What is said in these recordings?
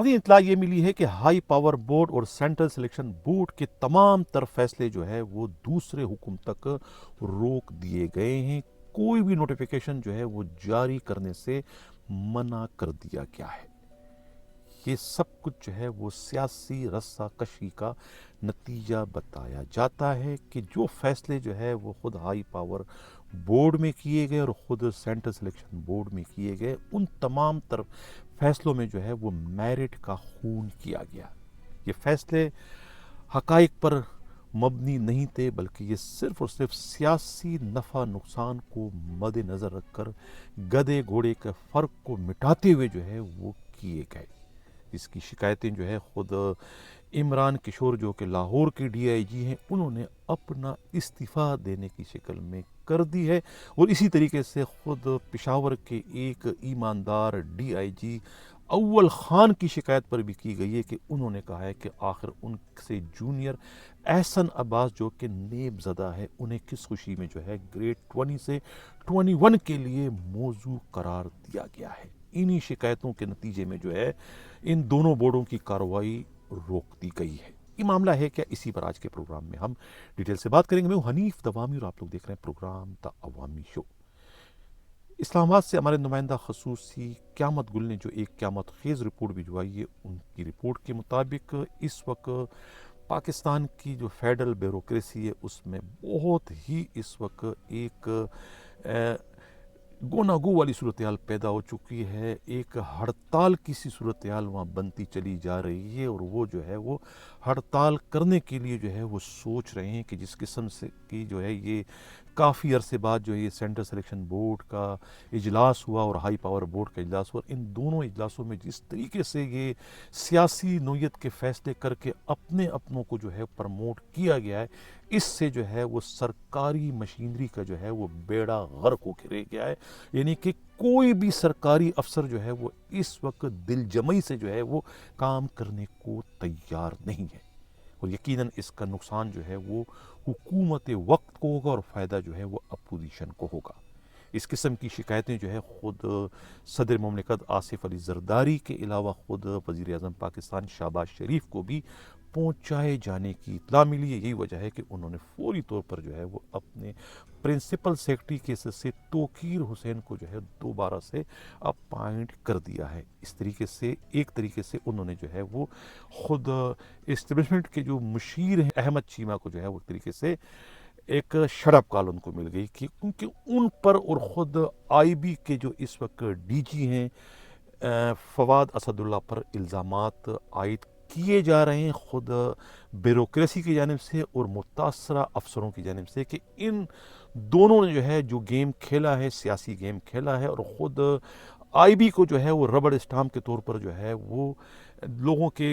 طرفی اطلاع یہ ملی ہے کہ ہائی پاور بورڈ اور سینٹرل سلیکشن بورڈ کے تمام تر فیصلے جو ہے وہ دوسرے حکم تک روک دیے گئے ہیں. کوئی بھی نوٹیفیکیشن جو ہے وہ جاری کرنے سے منع کر دیا گیا ہے. یہ سب کچھ جو ہے وہ سیاسی رسہ کشی کا نتیجہ بتایا جاتا ہے کہ جو فیصلے جو ہے وہ خود ہائی پاور بورڈ میں کیے گئے اور خود سینٹرل سلیکشن بورڈ میں کیے گئے، ان تمام تر فیصلوں میں جو ہے وہ میرٹ کا خون کیا گیا. یہ فیصلے حقائق پر مبنی نہیں تھے، بلکہ یہ صرف اور صرف سیاسی نفع نقصان کو مد نظر رکھ کر گدھے گھوڑے کے فرق کو مٹاتے ہوئے جو ہے وہ کیے گئے. اس کی شکایتیں جو ہے خود عمران کشور جو کہ لاہور کے ڈی آئی جی ہیں، انہوں نے اپنا استعفیٰ دینے کی شکل میں کر دی ہے. اور اسی طریقے سے خود پشاور کے ایک ایماندار ڈی آئی جی اول خان کی شکایت پر بھی کی گئی ہے کہ انہوں نے کہا ہے کہ آخر ان سے جونیئر احسن عباس جو کہ نیب زدہ ہے، انہیں کس خوشی میں جو ہے گریڈ 20 سے 21 کے لیے موضوع قرار دیا گیا ہے. انہی شکایتوں کے نتیجے میں جو ہے ان دونوں بورڈوں کی کارروائی روک دی گئی ہے. یہ معاملہ ہے کیا، اسی پر آج کے پروگرام میں ہم ڈیٹیل سے بات کریں گے. میں ہوں حنیف دوامی اور آپ لوگ دیکھ رہے ہیں پروگرام دا عوامی شو. اسلام آباد سے ہمارے نمائندہ خصوصی قیامت گل نے جو ایک قیامت خیز رپورٹ بھجوائی ہے، ان کی رپورٹ کے مطابق اس وقت پاکستان کی جو فیڈرل بیوروکریسی ہے اس میں بہت ہی اس وقت ایک گوناگو والی صورتحال پیدا ہو چکی ہے. ایک ہڑتال کی سی صورتحال وہاں بنتی چلی جا رہی ہے، اور وہ جو ہے وہ ہڑتال کرنے کے لیے جو ہے وہ سوچ رہے ہیں کہ جس قسم سے کی جو ہے یہ کافی عرصے بعد جو ہے یہ سینٹرل سلیکشن بورڈ کا اجلاس ہوا اور ہائی پاور بورڈ کا اجلاس ہوا، ان دونوں اجلاسوں میں جس طریقے سے یہ سیاسی نوعیت کے فیصلے کر کے اپنے اپنوں کو جو ہے پرموٹ کیا گیا ہے، اس سے جو ہے وہ سرکاری مشینری کا جو ہے وہ بیڑا غرق ہو کے رہ گیا ہے. یعنی کہ کوئی بھی سرکاری افسر جو ہے وہ اس وقت دل جمعی سے جو ہے وہ کام کرنے کو تیار نہیں ہے، اور یقیناً اس کا نقصان جو ہے وہ حکومت وقت کو ہوگا اور فائدہ جو ہے وہ اپوزیشن کو ہوگا. اس قسم کی شکایتیں جو ہے خود صدر مملکت آصف علی زرداری کے علاوہ خود وزیر اعظم پاکستان شہباز شریف کو بھی پہنچائے جانے کی اطلاع ملی ہے. یہی وجہ ہے کہ انہوں نے فوری طور پر جو ہے وہ اپنے پرنسپل سیکرٹری کے سے توقیر حسین کو جو ہے دوبارہ سے اپائنٹ کر دیا ہے. اس طریقے سے ایک طریقے سے انہوں نے جو ہے وہ خود اسٹیبلشمنٹ کے جو مشیر ہیں احمد چیمہ کو جو ہے وہ ایک طریقے سے ایک شڑپ کال ان کو مل گئی، کیونکہ ان پر اور خود آئی بی کے جو اس وقت ڈی جی ہیں فواد اسد اللہ پر الزامات عائد کیے جا رہے ہیں خود بیوروکریسی کی جانب سے اور متاثرہ افسروں کی جانب سے، کہ ان دونوں نے جو ہے جو گیم کھیلا ہے، سیاسی گیم کھیلا ہے، اور خود آئی بی کو جو ہے وہ ربڑ اسٹامپ کے طور پر جو ہے وہ لوگوں کے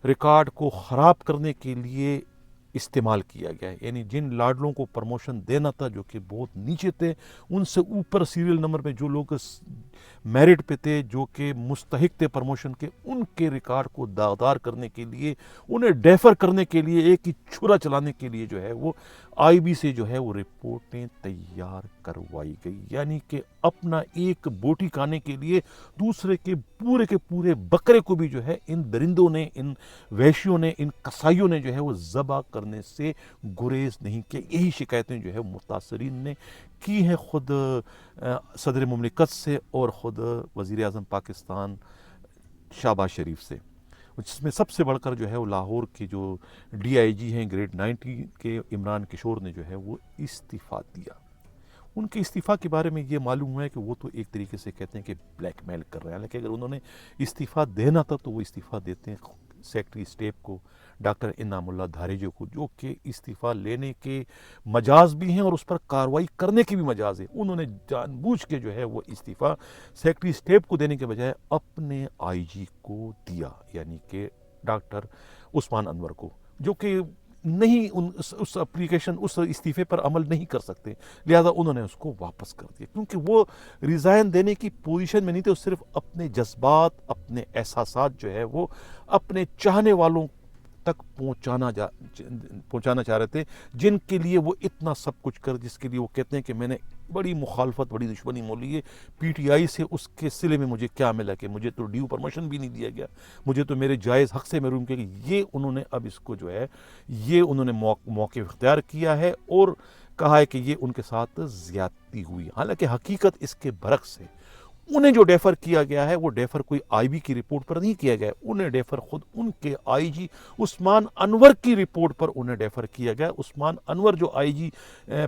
ریکارڈ کو خراب کرنے کے لیے استعمال کیا گیا ہے. یعنی جن لاڈلوں کو پروموشن دینا تھا جو کہ بہت نیچے تھے، ان سے اوپر سیریل نمبر میں جو لوگ میرٹ پہ تھے، جو کہ مستحق تھے پروموشن کے، ان کے ریکارڈ کو داغدار کرنے کے لیے، انہیں ڈیفر کرنے کے لیے، ایک ہی چھرا چلانے کے لیے جو ہے وہ آئی بی سے جو ہے وہ رپورٹیں تیار کروائی گئی. یعنی کہ اپنا ایک بوٹی کھانے کے لیے دوسرے کے پورے بکرے کو بھی جو ہے ان درندوں نے، ان وحشیوں نے، ان قصائیوں نے جو ہے وہ ذبح کرنے سے گریز نہیں کیا. یہی شکایتیں جو ہے متاثرین نے کی ہیں خود صدر مملکت سے اور خود وزیر اعظم پاکستان شہباز شریف سے، جس میں سب سے بڑھ کر جو ہے وہ لاہور کے جو ڈی آئی جی ہیں گریڈ 90 کے عمران کشور نے جو ہے وہ استعفیٰ دیا. ان کے استعفیٰ کے بارے میں یہ معلوم ہوا ہے کہ وہ تو ایک طریقے سے کہتے ہیں کہ بلیک میل کر رہے ہیں، حالانکہ اگر انہوں نے استعفیٰ دینا تھا تو وہ استعفیٰ دیتے ہیں سیکرٹری اسٹیٹ کو، ڈاکٹر انعام اللہ دھاریجو کو، جو کہ استعفیٰ لینے کے مجاز بھی ہیں اور اس پر کارروائی کرنے کے بھی مجاز ہیں. انہوں نے جان بوجھ کے جو ہے وہ استعفیٰ سیکرٹری اسٹیٹ کو دینے کے بجائے اپنے آئی جی کو دیا، یعنی کہ ڈاکٹر عثمان انور کو، جو کہ نہیں اس اپلیکیشن، اس استعفے پر عمل نہیں کر سکتے، لہذا انہوں نے اس کو واپس کر دیا، کیونکہ وہ ریزائن دینے کی پوزیشن میں نہیں تھے. وہ صرف اپنے جذبات، اپنے احساسات جو ہے وہ اپنے چاہنے والوں تک پہنچانا چاہ رہے تھے، جن کے لیے وہ اتنا سب کچھ جس کے لیے وہ کہتے ہیں کہ میں نے بڑی مخالفت بڑی دشمنی مولی ہے پی ٹی آئی سے، اس کے سلے میں مجھے کیا ملا کہ مجھے تو ڈیو پرموشن بھی نہیں دیا گیا، مجھے تو میرے جائز حق سے محروم کیا گیا۔ یہ انہوں نے اب اس کو جو ہے یہ انہوں نے موقع اختیار کیا ہے اور کہا ہے کہ یہ ان کے ساتھ زیادتی ہوئی، حالانکہ حقیقت اس کے برعکس ہے۔ انہیں جو ڈیفر کیا گیا ہے وہ ڈیفر کوئی آئی بی کی رپورٹ پر نہیں کیا گیا، انہیں ڈیفر خود ان کے آئی جی عثمان انور کی رپورٹ پر انہیں ڈیفر کیا گیا۔ عثمان انور جو آئی جی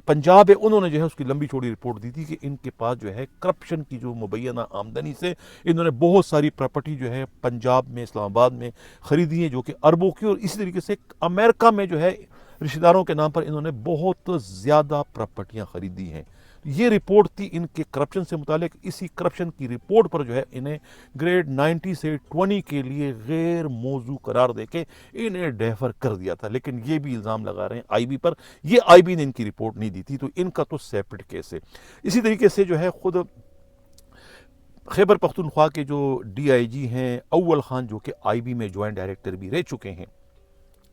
پنجاب ہے، انہوں نے جو ہے اس کی لمبی چوڑی رپورٹ دی تھی کہ ان کے پاس جو ہے کرپشن کی جو مبینہ آمدنی سے انہوں نے بہت ساری پراپرٹی جو ہے پنجاب میں اسلام آباد میں خریدی ہے جو کہ اربوں کی، اور اسی طریقے سے امریکہ میں جو ہے رشتہ داروں کے نام پر انہوں نے بہت زیادہ پراپرٹیاں خریدی ہیں۔ یہ رپورٹ تھی ان کے کرپشن سے متعلق، اسی کرپشن کی رپورٹ پر جو ہے انہیں گریڈ 90 سے 20 کے لیے غیر موضوع قرار دے کے انہیں ڈیفر کر دیا تھا، لیکن یہ بھی الزام لگا رہے ہیں آئی بی پر، یہ آئی بی نے ان کی رپورٹ نہیں دی تھی، تو ان کا تو سیپریٹ کیس ہے۔ اسی طریقے سے جو ہے خود خیبر پختونخوا کے جو ڈی آئی جی ہیں اول خان، جو کہ آئی بی میں جوائنٹ ڈائریکٹر بھی رہ چکے ہیں،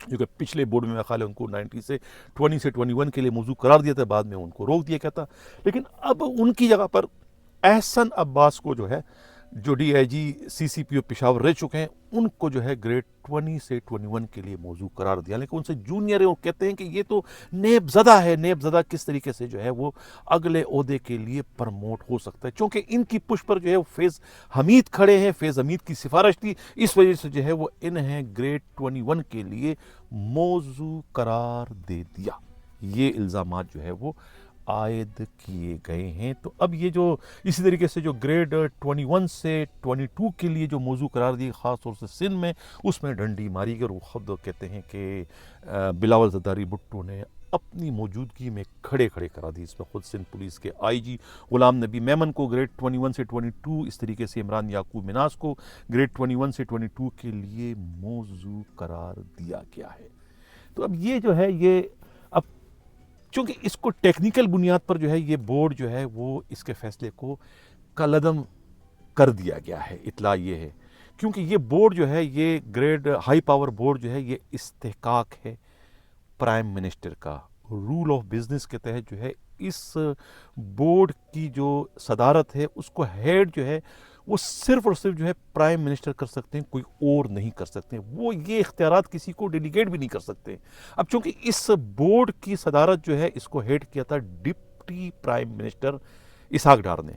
جو کہ پچھلے بورڈ میں خیال ہے ان کو 90 سے 20 سے 21 کے لیے موضوع قرار دیا تھا، بعد میں ان کو روک دیا گیا تھا، لیکن اب ان کی جگہ پر احسن عباس کو جو ہے جو ڈی آئی جی سی سی پی او پشاور رہ چکے ہیں، ان کو جو ہے گریڈ 20 سے 21 کے لیے موضوع قرار دیا، لیکن ان سے جونیئر ہے اور کہتے ہیں کہ یہ تو نیب زدہ ہے، نیب زدہ کس طریقے سے جو ہے وہ اگلے عہدے کے لیے پرموٹ ہو سکتا ہے، چونکہ ان کی پش پر جو ہے وہ فیض حمید کھڑے ہیں، فیض حمید کی سفارش تھی، اس وجہ سے جو ہے وہ انہیں گریڈ 21 کے لیے موضوع قرار دے دیا۔ یہ الزامات جو ہے وہ عائد کیے گئے ہیں۔ تو اب یہ جو اسی طریقے سے جو گریڈ 21 سے 22 کے لیے جو موضوع قرار دی خاص طور سے سندھ میں، اس میں ڈنڈی ماری گئی، اور وہ خود کہتے ہیں کہ بلاول زرداری بھٹو نے اپنی موجودگی میں کھڑے کرا دی، اس میں خود سندھ پولیس کے آئی جی غلام نبی میمن کو گریڈ 21 سے 22، اس طریقے سے عمران یعقوب مناس کو گریڈ 21 سے 22 کے لیے موضوع قرار دیا گیا ہے۔ تو اب یہ جو ہے یہ اب چونکہ اس کو ٹیکنیکل بنیاد پر جو ہے یہ بورڈ جو ہے وہ اس کے فیصلے کو کالعدم کر دیا گیا ہے، اطلاع یہ ہے کیونکہ یہ بورڈ جو ہے یہ گریڈ ہائی پاور بورڈ جو ہے یہ استحقاق ہے پرائم منسٹر کا، رول آف بزنس کے تحت جو ہے اس بورڈ کی جو صدارت ہے اس کو ہیڈ جو ہے وہ صرف اور صرف جو ہے پرائم منسٹر کر سکتے ہیں، کوئی اور نہیں کر سکتے، وہ یہ اختیارات کسی کو ڈیلیگیٹ بھی نہیں کر سکتے۔ اب چونکہ اس بورڈ کی صدارت جو ہے اس کو ہیڈ کیا تھا deputy prime minister Ishaq Dar نے،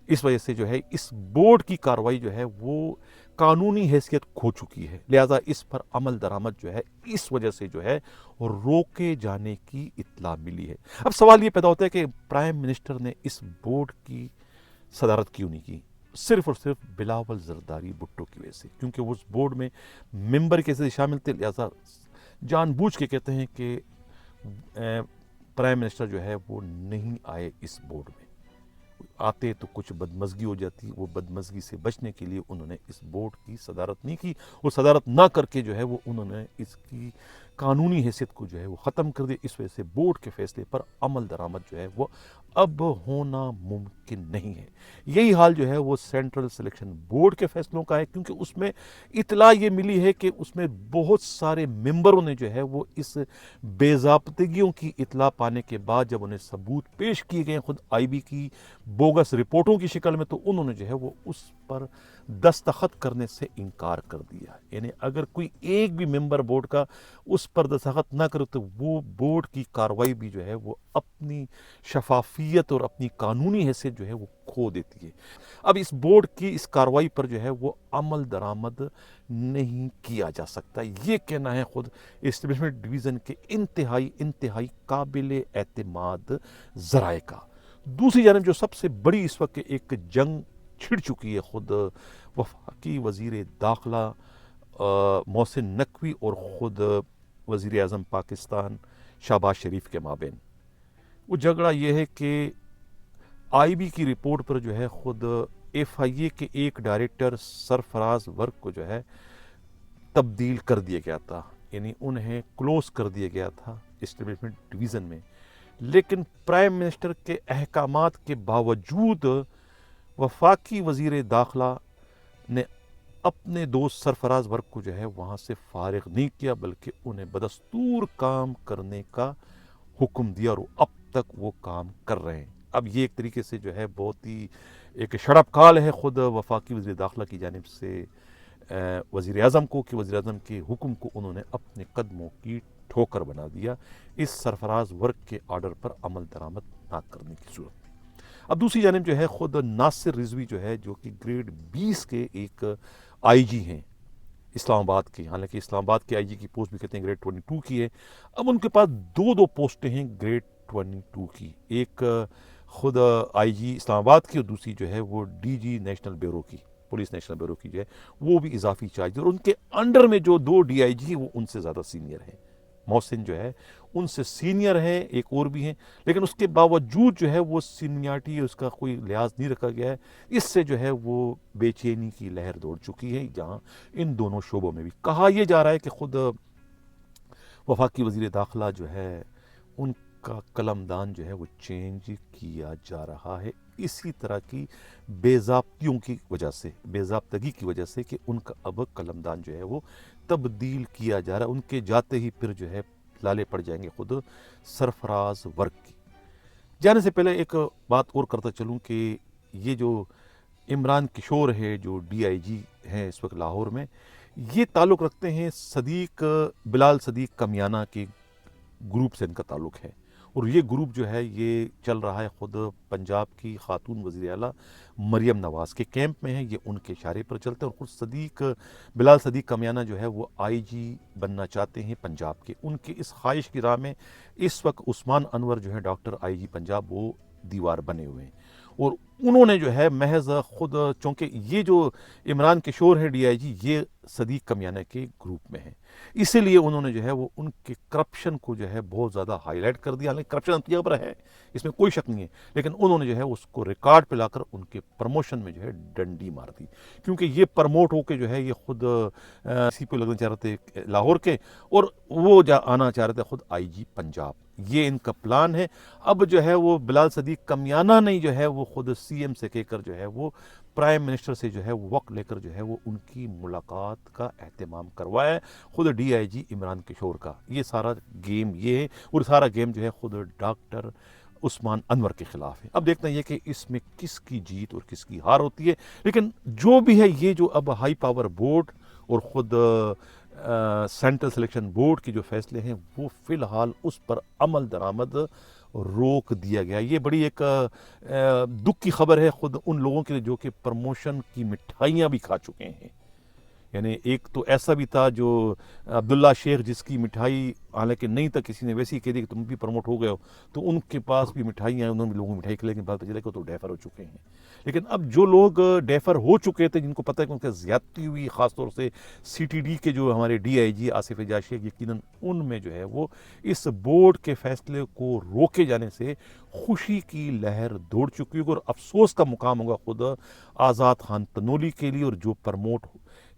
اس وجہ سے جو ہے اس بورڈ کی کارروائی جو ہے وہ قانونی حیثیت کھو چکی ہے، لہذا اس پر عمل درآمد جو ہے اس وجہ سے جو ہے روکے جانے کی اطلاع ملی ہے۔ اب سوال یہ پیدا ہوتا ہے کہ پرائم منسٹر نے اس بورڈ کی صدارت کیوں نہیں کی؟ صرف اور صرف بلاول زرداری بھٹو کی وجہ سے، کیونکہ وہ اس بورڈ میں ممبر کے ذریعے شامل تھے، لہذا جان بوجھ کے کہتے ہیں کہ پرائم منسٹر جو ہے وہ نہیں آئے اس بورڈ میں، آتے تو کچھ بدمزگی ہو جاتی، وہ بدمزگی سے بچنے کے لیے انہوں نے اس بورڈ کی صدارت نہیں کی، اور صدارت نہ کر کے جو ہے وہ انہوں نے اس کی قانونی حیثیت کو جو ہے وہ ختم کر دیا، اس وجہ سے بورڈ کے فیصلے پر عمل درآمد جو ہے وہ اب ہونا ممکن نہیں ہے۔ یہی حال جو ہے وہ سینٹرل سلیکشن بورڈ کے فیصلوں کا ہے، کیونکہ اس میں اطلاع یہ ملی ہے کہ اس میں بہت سارے ممبروں نے جو ہے وہ اس بے ضابطگیوں کی اطلاع پانے کے بعد جب انہیں ثبوت پیش کیے گئے خود آئی بی کی بوگس رپورٹوں کی شکل میں، تو انہوں نے جو ہے وہ اس پر دستخط کرنے سے انکار کر دیا، یعنی اگر کوئی ایک بھی ممبر بورڈ کا اس پر دستخط نہ کرے تو وہ بورڈ کی کارروائی بھی جو ہے وہ اپنی شفافیت اور اپنی قانونی حیثیت جو ہے وہ کھو دیتی ہے۔ اب اس بورڈ کی اس کارروائی پر جو ہے وہ عمل درآمد نہیں کیا جا سکتا، یہ کہنا ہے خود اسٹیبلشمنٹ ڈویژن کے انتہائی قابل اعتماد ذرائع کا۔ دوسری جانب جو سب سے بڑی اس وقت ایک جنگ چھڑ چکی ہے خود وفاقی وزیر داخلہ محسن نقوی اور خود وزیر اعظم پاکستان شہباز شریف کے مابین، وہ جھگڑا یہ ہے کہ آئی بی کی رپورٹ پر جو ہے خود ایف آئی اے کے ایک ڈائریکٹر سرفراز ورک کو جو ہے تبدیل کر دیا گیا تھا، یعنی انہیں کلوز کر دیا گیا تھا اسٹیبلشمنٹ ڈویژن میں، لیکن پرائم منسٹر کے احکامات کے باوجود وفاقی وزیر داخلہ نے اپنے دوست سرفراز ورک کو جو ہے وہاں سے فارغ نہیں کیا، بلکہ انہیں بدستور کام کرنے کا حکم دیا، اور اب تک وہ کام کر رہے ہیں۔ اب یہ ایک طریقے سے جو ہے بہت ہی ایک شڑپ کال ہے خود وفاقی وزیر داخلہ کی جانب سے وزیر اعظم کو، کہ وزیر اعظم کے حکم کو انہوں نے اپنے قدموں کی ٹھوکر بنا دیا اس سرفراز ورک کے آرڈر پر عمل درآمد نہ کرنے کی صورت میں۔ اب دوسری جانب جو ہے خود ناصر رضوی جو ہے، جو کہ گریڈ 20 کے ایک آئی جی ہیں اسلام آباد کے، حالانکہ اسلام آباد کے آئی جی کی پوسٹ بھی کہتے ہیں گریڈ 22 کی ہے، اب ان کے پاس دو پوسٹیں ہیں گریڈ 22 کی، ایک خود آئی جی اسلام آباد کی اور دوسری جو ہے وہ ڈی جی نیشنل بیورو کی، پولیس نیشنل بیورو کی جو ہے وہ بھی اضافی چارج، اور ان کے انڈر میں جو دو ڈی آئی جی ہیں وہ ان سے زیادہ سینئر ہیں۔ محسن جو ہے ان سے سینئر ہے، ایک اور بھی ہیں، لیکن اس کے باوجود جو ہے وہ سینیارٹی اس کا کوئی لحاظ نہیں رکھا گیا ہے۔ اس سے جو ہے وہ بے چینی کی لہر دوڑ چکی ہے، جہاں ان دونوں شعبوں میں بھی کہا یہ جا رہا ہے کہ خود وفاقی وزیر داخلہ جو ہے ان کا قلمدان جو ہے وہ چینج کیا جا رہا ہے، اسی طرح کی بے ضابطگی کی وجہ سے کہ ان کا اب قلمدان جو ہے وہ تبدیل کیا جا رہا ہے۔ ان کے جاتے ہی پھر جو ہے لالے پڑ جائیں گے خود سرفراز ورک کی۔ جانے سے پہلے ایک بات اور کرتا چلوں کہ یہ جو عمران کشور ہے، جو ڈی آئی جی ہیں اس وقت لاہور میں، یہ تعلق رکھتے ہیں بلال صدیق کمیانہ کے گروپ سے ان کا تعلق ہے، اور یہ گروپ جو ہے یہ چل رہا ہے خود پنجاب کی خاتون وزیر اعلیٰ مریم نواز کے کیمپ میں ہے، یہ ان کے اشارے پر چلتے ہیں، اور خود بلال صدیق کمیانہ جو ہے وہ آئی جی بننا چاہتے ہیں پنجاب کے۔ ان کی اس خواہش کی راہ میں اس وقت عثمان انور جو ہے ڈاکٹر آئی جی پنجاب وہ دیوار بنے ہوئے ہیں، اور انہوں نے جو ہے محض خود چونکہ یہ جو عمران کشور ہے ڈی آئی جی یہ صدیق کمیانہ کے گروپ میں ہے، اسی لیے انہوں نے جو ہے وہ ان کے کرپشن کو جو ہے بہت زیادہ ہائی لائٹ کر دیا، حالانکہ کرپشن انتہا پر ہے، اس میں کوئی شک نہیں ہے، لیکن انہوں نے جو ہے اس کو ریکارڈ پہ لا کر ان کے پروموشن میں جو ہے ڈنڈی مار دی، کیونکہ یہ پروموٹ ہو کے جو ہے یہ خود سی پی لگنا چاہ رہے تھے لاہور کے، اور وہ آنا چاہ رہے تھے خود آئی جی پنجاب، یہ ان کا پلان ہے۔ اب جو ہے وہ بلال صدیق کمیانہ نے جو ہے وہ خود سی ایم سے کہہ کر جو ہے وہ پرائم منسٹر سے جو ہے وقت لے کر جو ہے وہ ان کی ملاقات کا اہتمام کروایا ہے خود ڈی آئی جی عمران کشور کا۔ یہ سارا گیم یہ ہے، اور سارا گیم جو ہے خود ڈاکٹر عثمان انور کے خلاف ہے۔ اب دیکھنا یہ کہ اس میں کس کی جیت اور کس کی ہار ہوتی ہے، لیکن جو بھی ہے یہ جو اب ہائی پاور بورڈ اور خود سینٹرل سلیکشن بورڈ کے جو فیصلے ہیں وہ فی الحال اس پر عمل درآمد روک دیا گیا۔ یہ بڑی ایک دکھ کی خبر ہے خود ان لوگوں کے لیے جو کہ پروموشن کی مٹھائیاں بھی کھا چکے ہیں، یعنی ایک تو ایسا بھی تھا جو عبداللہ شیخ جس کی مٹھائی حالانکہ نہیں تھا، کسی نے ویسے ہی کہہ دی کہ تم بھی پروموٹ ہو گئے ہو، تو ان کے پاس بھی مٹھائیاں ہیں، انہوں نے بھی لوگوں کو مٹھائی کھلائے، لیکن بات پتہ چلا کہ وہ تو ڈیفر ہو چکے ہیں۔ لیکن اب جو لوگ ڈیفر ہو چکے تھے، جن کو پتہ ہے کہ ان کا زیادتی ہوئی، خاص طور سے سی ٹی ڈی کے جو ہمارے ڈی آئی جی آصف اعجاز، یقیناً ان میں جو ہے وہ اس بورڈ کے فیصلے کو روکے جانے سے خوشی کی لہر دوڑ چکی ہوگی، اور افسوس کا مقام ہوگا خود آزاد خان تنولی کے لیے، اور جو پرموٹ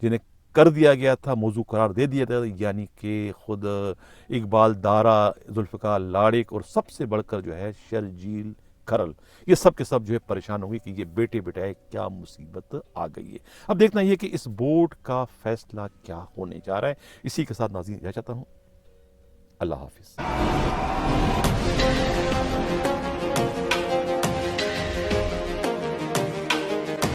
جنہیں کر دیا گیا تھا، موضوع قرار دے دیا تھا، یعنی کہ خود اقبال دارا، ذوالفقار لاڑق، اور سب سے بڑھ کر جو ہے شرجیل کھرل، یہ سب کے سب جو ہے پریشان ہوگی کہ یہ بیٹے بیٹائے کیا مصیبت آ گئی ہے۔ اب دیکھنا یہ کہ اس بورڈ کا فیصلہ کیا ہونے جا رہا ہے۔ اسی کے ساتھ ناظرین اجازت چاہتا ہوں، اللہ حافظ۔